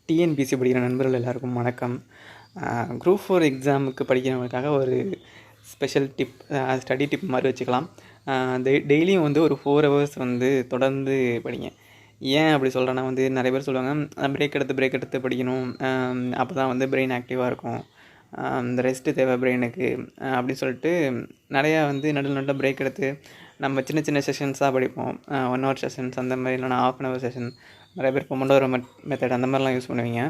TNPSC படிக்கிற நண்பர்கள் எல்லாருக்கும் வணக்கம். குரூப் 4 எக்ஸாமுக்கு படிக்கிறவங்களுக்காக ஒரு ஸ்பெஷல் டிப், ஸ்டடி டிப் மாதிரி வச்சுக்கலாம். டெய்லியும் வந்து ஒரு 4 ஹவர்ஸ் வந்து தொடர்ந்து படிங்க. ஏன் அப்படி சொல்கிறேன்னா வந்து நிறைய பேர் சொல்லுவாங்க, பிரேக் எடுத்து படிக்கணும், அப்போ தான் வந்து பிரெயின் ஆக்டிவாக இருக்கும், இந்த ரெஸ்ட்டு தேவை பிரெயினுக்கு அப்படின்னு சொல்லிட்டு நிறையா வந்து நடுவில் பிரேக் எடுத்து நம்ம சின்ன சின்ன செஷன்ஸாக படிப்போம். 1 ஹவர் செஷன்ஸ் அந்த மாதிரி, இல்லைனா ½ அன் ஹவர் செஷன். நிறைய பேர் பொமோடோரோ மெத்தட் அந்த மாதிரிலாம் யூஸ் பண்ணுவீங்க.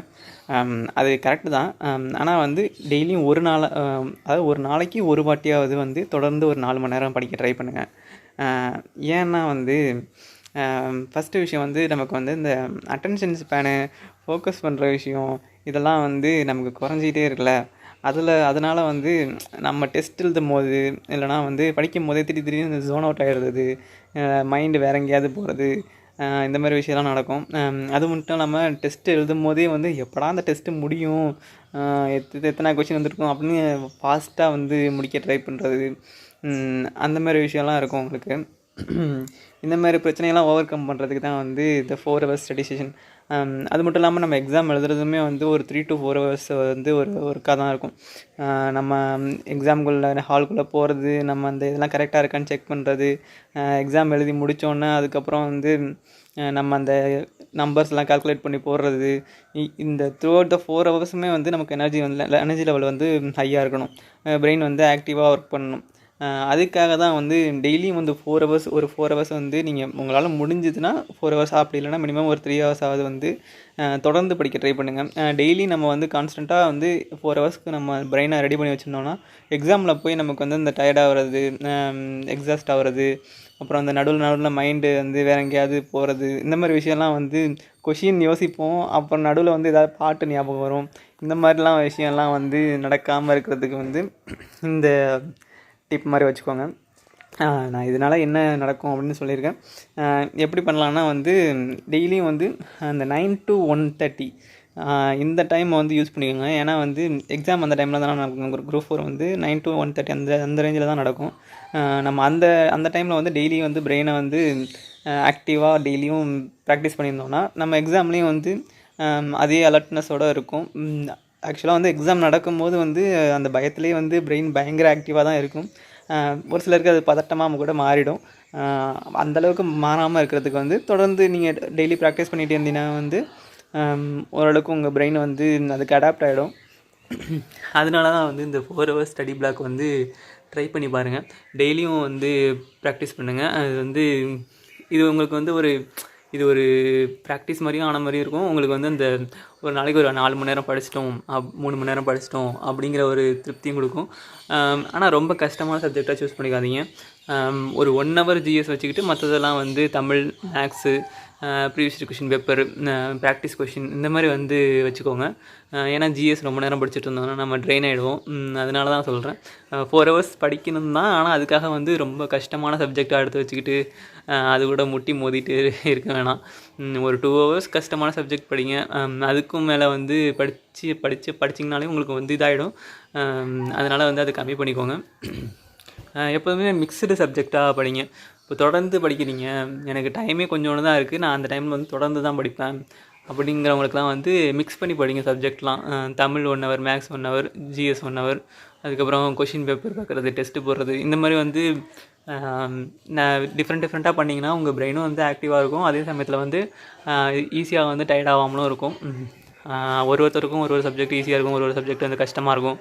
அது கரெக்டு தான். ஆனால் வந்து டெய்லியும் அதாவது ஒரு நாளைக்கு ஒரு வாட்டியாவது வந்து தொடர்ந்து ஒரு 4 மணி நேரம் படிக்க ட்ரை பண்ணுங்கள். ஏன்னா வந்து ஃபஸ்ட்டு விஷயம் வந்து நமக்கு வந்து இந்த அட்டென்ஷன் ஸ்பேனு, ஃபோக்கஸ் பண்ணுற விஷயம் இதெல்லாம் வந்து நமக்கு குறைஞ்சிக்கிட்டே இருக்குல்ல. அதனால் வந்து நம்ம டெஸ்ட் எழுதும் போது இல்லைனா வந்து படிக்கும் போதே திடீர்னு ஜோன் அவுட் ஆகிடுறது, மைண்டு வேறு எங்கேயாவது போகிறது, இந்த மாதிரி விஷயம்லாம் நடக்கும். அது மட்டும் இல்லாமல் டெஸ்ட்டு எழுதும் போதே வந்து எப்படா அந்த டெஸ்ட்டு முடியும், எத்தனை கொஷின் வந்திருக்கும் அப்படின்னு ஃபாஸ்ட்டாக வந்து முடிக்க ட்ரை பண்ணுறது, அந்த மாதிரி விஷயம்லாம் இருக்கும் உங்களுக்கு. இந்த மாதிரி பிரச்சனையெல்லாம் ஓவர் கம் பண்ணுறதுக்கு தான் வந்து இந்த 4 ஹவர்ஸ் ஸ்டடி செஷன். அது மட்டும் இல்லாமல் நம்ம எக்ஸாம் எழுதுறதுமே வந்து ஒரு 3 to 4 ஹவர்ஸ் வந்து ஒரு ஒர்க்காக தான் இருக்கும். நம்ம எக்ஸாம்குள்ளே ஹால்குள்ளே போகிறது, நம்ம அந்த இதெல்லாம் கரெக்டாக இருக்கான்னு செக் பண்ணுறது, எக்ஸாம் எழுதி முடித்தோன்னே அதுக்கப்புறம் வந்து நம்ம அந்த நம்பர்ஸ்லாம் கால்குலேட் பண்ணி போடுறது, இந்த த்ரூ அவுட் த 4 ஹவர்ஸுமே வந்து நமக்கு எனர்ஜி லெவல் வந்து ஹையாக இருக்கணும், பிரெயின் வந்து ஆக்டிவாக ஒர்க் பண்ணணும். அதுக்காக தான் வந்து டெய்லியும் வந்து 4 ஹவர்ஸ் வந்து நீங்கள் உங்களால் முடிஞ்சதுன்னா 4 ஹவர்ஸ், அப்படி இல்லைனா மினிமம் ஒரு 3 ஹவர்ஸாவது வந்து தொடர்ந்து படிக்க ட்ரை பண்ணுங்கள். டெய்லி நம்ம வந்து கான்ஸ்டண்ட்டாக வந்து 4 ஹவர்ஸ்க்கு நம்ம பிரெயினை ரெடி பண்ணி வச்சுருந்தோம்னா எக்ஸாமில் போய் நமக்கு வந்து இந்த டயர்ட் ஆகிறது, எக்ஸாஸ்ட் ஆகிறது, அப்புறம் அந்த நடுவில் மைண்டு வந்து வேறு எங்கேயாவது போகிறது, இந்த மாதிரி விஷயம்லாம் வந்து கொஷின் யோசிப்போம், அப்புறம் நடுவில் வந்து ஏதாவது பாட்டு ஞாபகம் வரும். இந்த மாதிரிலாம் விஷயம்லாம் வந்து நடக்காமல் இருக்கிறதுக்கு வந்து இந்த டிப் மாதிரி வச்சுக்கோங்க. நான் இதனால் என்ன நடக்கும் அப்படின்னு சொல்லியிருக்கேன். எப்படி பண்ணலான்னா வந்து டெய்லியும் வந்து அந்த 9 to 1:30 இந்த டைம் வந்து யூஸ் பண்ணிக்கோங்க. ஏன்னா வந்து எக்ஸாம் அந்த டைமில் தான் நடக்கும். குரூப் 4 வந்து 9 to 1:30 அந்த ரேஞ்சில் தான் நடக்கும். நம்ம அந்த டைமில் வந்து டெய்லியும் வந்து பிரெயினை வந்து ஆக்டிவாக டெய்லியும் ப்ராக்டிஸ் பண்ணியிருந்தோம்னா நம்ம எக்ஸாம்லேயும் வந்து அதே அலர்ட்னஸோடு இருக்கும். ஆக்சுவலாக வந்து எக்ஸாம் நடக்கும்போது வந்து அந்த பயத்துலேயே வந்து பிரெயின் பயங்கர ஆக்டிவாக தான் இருக்கும். ஒரு சிலருக்கு அது பதட்டமாக கூட மாறிடும். அந்தளவுக்கு மாறாமல் இருக்கிறதுக்கு வந்து தொடர்ந்து நீங்கள் டெய்லி ப்ராக்டிஸ் பண்ணிகிட்டே இருந்தீங்கன்னா வந்து ஓரளவுக்கு உங்கள் பிரெயின் வந்து அதுக்கு அடாப்ட் ஆகிடும். அதனால தான் வந்து இந்த 4 ஹவர்ஸ் ஸ்டடி பிளாக் வந்து ட்ரை பண்ணி பாருங்கள். டெய்லியும் வந்து ப்ராக்டிஸ் பண்ணுங்கள். அது வந்து இது உங்களுக்கு வந்து இது ஒரு ப்ராக்டிஸ் மாதிரியும் ஆன மாதிரியும் இருக்கும். உங்களுக்கு வந்து அந்த ஒரு நாளைக்கு ஒரு 4 மணி நேரம் படிச்சிட்டோம், 3 மணி நேரம் படிச்சிட்டோம் அப்படிங்கிற ஒரு திருப்தியும் கொடுக்கும். ஆனால் ரொம்ப கஷ்டமான சப்ஜெக்டாக சூஸ் பண்ணிக்காதீங்க. ஒரு 1 ஹவர் ஜிஎஸ் வச்சுக்கிட்டு மற்றதெல்லாம் வந்து Tamil, maths, previous question paper, practice question இந்த மாதிரி வந்து வச்சுக்கோங்க. ஏன்னா ஜிஎஸ் ரொம்ப நேரம் படிச்சுட்டு இருந்தோம்னா நம்ம ட்ரெயின் ஆகிடுவோம். அதனால தான் சொல்கிறேன், 4 ஹவர்ஸ் படிக்கணும் தான். ஆனால் அதுக்காக வந்து ரொம்ப கஷ்டமான சப்ஜெக்டாக எடுத்து வச்சுக்கிட்டு அது கூட முட்டி மோதிட்டு இருக்க வேணாம். ஒரு 2 ஹவர்ஸ் கஷ்டமான சப்ஜெக்ட் படிங்க. அதுக்கும் மேலே வந்து படிச்சிங்கனாலே உங்களுக்கு வந்து இதாகிடும். அதனால் வந்து அதை கம்மி பண்ணிக்கோங்க. எப்போதுமே மிக்சடு சப்ஜெக்டாக படிங்க. இப்போ தொடர்ந்து படிக்கிறீங்க, எனக்கு டைமே கொஞ்சோண்டு தான் இருக்குது, நான் அந்த டைமில் வந்து தொடர்ந்து தான் படிப்பேன் அப்படிங்கிறவங்களுக்குலாம் வந்து மிக்ஸ் பண்ணி படிங்க சப்ஜெக்ட்லாம். Tamil 1 hour, maths 1 hour, GS 1 hour, அதுக்கப்புறம் கொஷின் பேப்பர் பார்க்குறது, டெஸ்ட்டு போடுறது, இந்த மாதிரி வந்து டிஃப்ரெண்ட்டாக பண்ணிங்கன்னா உங்கள் பிரெயினும் வந்து ஆக்டிவாக இருக்கும். அதே சமயத்தில் வந்து ஈஸியாக வந்து டயர்ட் ஆகாமலும் இருக்கும். ஒருத்தருக்கும் ஒரு சப்ஜெக்ட் ஈஸியாக இருக்கும், ஒரு சப்ஜெக்ட் வந்து கஷ்டமாக இருக்கும்.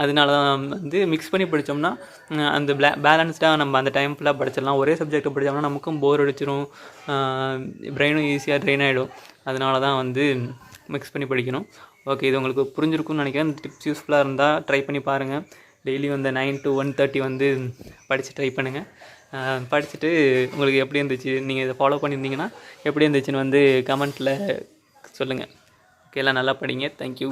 அதனால தான் வந்து மிக்ஸ் பண்ணி படித்தோம்னா அந்த பேலன்ஸ்டாக நம்ம அந்த டைம் ஃபுல்லாக படிச்சிடலாம். ஒரே சப்ஜெக்ட்டை படித்தோம்னா நமக்கும் போர் அடிச்சிடும், பிரெயினும் ஈஸியாக ட்ரெயின் ஆகிடும். அதனால தான் வந்து மிக்ஸ் பண்ணி படிக்கணும். ஓகே, இது உங்களுக்கு புரிஞ்சிருக்கும்னு நினைக்கிறேன். இந்த டிப்ஸ் யூஸ்ஃபுல்லாக இருந்தால் ட்ரை பண்ணி பாருங்கள். டெய்லியும் வந்து 9 to 1:30 வந்து படித்து ட்ரை பண்ணுங்கள். படிச்சுட்டு உங்களுக்கு எப்படி இருந்துச்சு, நீங்கள் இதை ஃபாலோ பண்ணியிருந்தீங்கன்னா எப்படி இருந்துச்சுன்னு வந்து கமெண்ட்டில் சொல்லுங்கள். ஓகே, எல்லாம் நல்லா படிங்க. தேங்க்யூ.